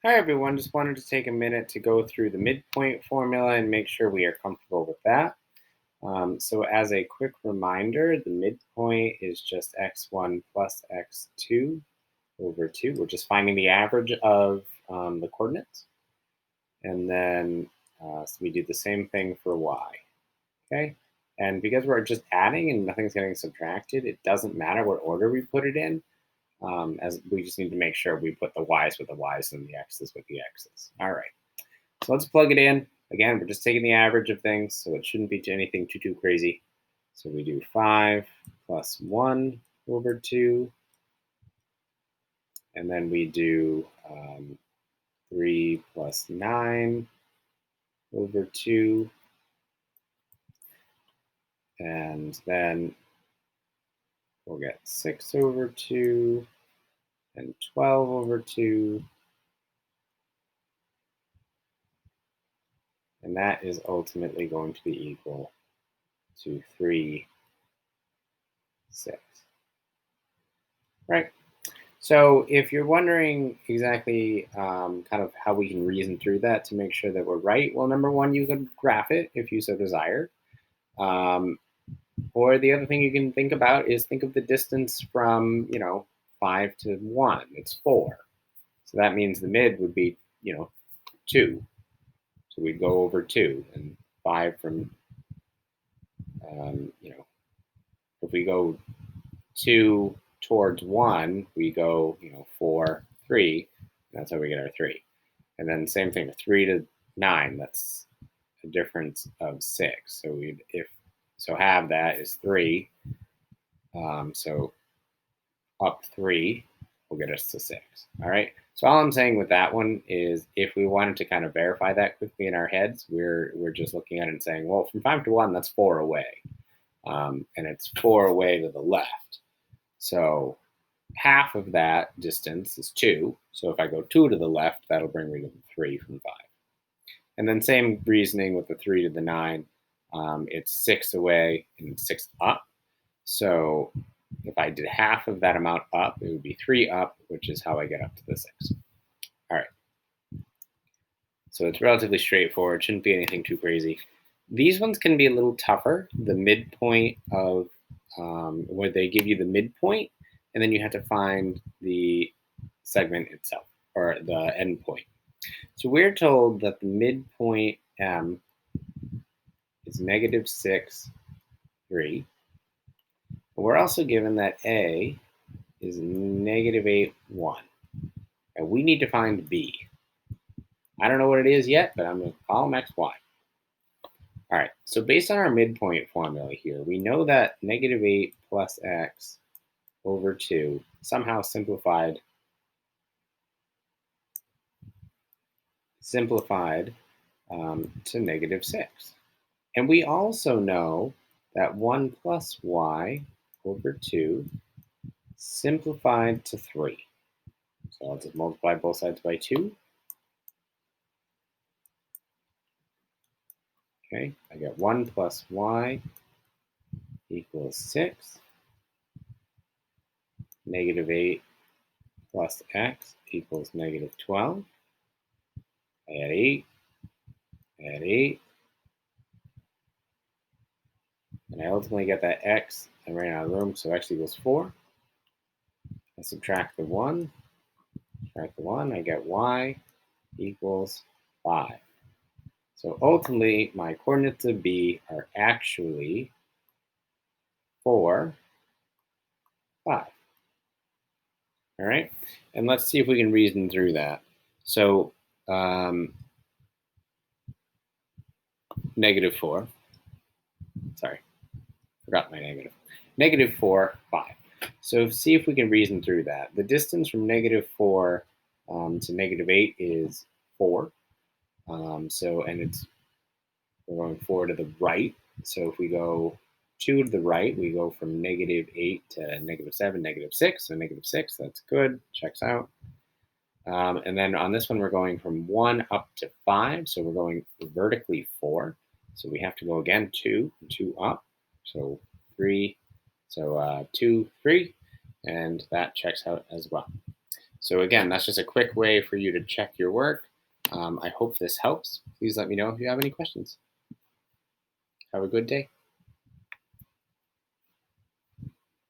Hi everyone, just wanted to take a minute to go through the midpoint formula and make sure we are comfortable with that. So as a quick reminder, the midpoint is just x1 plus x2 over 2. We're just finding the average of the coordinates. And then so we do the same thing for y, okay? And because we're just adding and nothing's getting subtracted, it doesn't matter what order we put it in. As we just need to make sure we put the y's with the y's and the x's with the x's. All right, so let's plug it in. Again, we're just taking the average of things, so it shouldn't be anything too crazy. So we do 5 plus 1 over 2, and then we do 3 plus 9 over 2, and then we'll get 6 over 2 and 12 over 2. And that is ultimately going to be equal to 3, 6. Right. So if you're wondering exactly kind of how we can reason through that to make sure that we're right, well, number one, you could graph it if you so desire. Or the other thing you can think about is think of the distance from, 5 to 1. It's 4. So that means the mid would be, 2. So we'd go over 2 and 5 from, if we go 2 towards 1, we go, 4, 3. That's how we get our 3. And then same thing, 3 to 9, that's a difference of 6. So half that is 3. So up 3 will get us to 6. All right. So all I'm saying with that one is if we wanted to kind of verify that quickly in our heads, we're just looking at it and saying, well, from 5 to 1, that's 4 away. And it's 4 away to the left. So half of that distance is 2. So if I go 2 to the left, that'll bring me to the 3 from 5. And then same reasoning with the 3 to the 9. It's 6 away and 6 up. So if I did half of that amount up, it would be 3 up, which is how I get up to the 6. All right. So it's relatively straightforward. Shouldn't be anything too crazy. These ones can be a little tougher. The midpoint of where they give you the midpoint, and then you have to find the segment itself, or the endpoint. So we're told that the midpoint M is -6, 3. But we're also given that A is -8, 1. And we need to find B. I don't know what it is yet, but I'm going to call them X, Y. All right, so based on our midpoint formula here, we know that -8 plus X over 2 somehow simplified to -6. And we also know that 1 plus y over 2 simplified to 3. So I'll just multiply both sides by 2. Okay, I get 1 plus y equals 6. -8 plus x equals -12. I add 8, add 8. And I ultimately get that x. I ran out of room, so x equals 4. I subtract the 1. I get y equals 5. So ultimately, my coordinates of B are actually 4, 5. All right, and let's see if we can reason through that. So -4. Sorry, forgot my negative. -4, 5. So see if we can reason through that. The distance from -4 to -8 is 4. And we're going 4 to the right. So if we go 2 to the right, we go from -8 to -7, -6. So -6, that's good, checks out. And then on this one, we're going from 1 up to 5. So we're going vertically 4. So we have to go again 2 up. So 3. So 2, 3. And that checks out as well. So again, that's just a quick way for you to check your work. I hope this helps. Please let me know if you have any questions. Have a good day.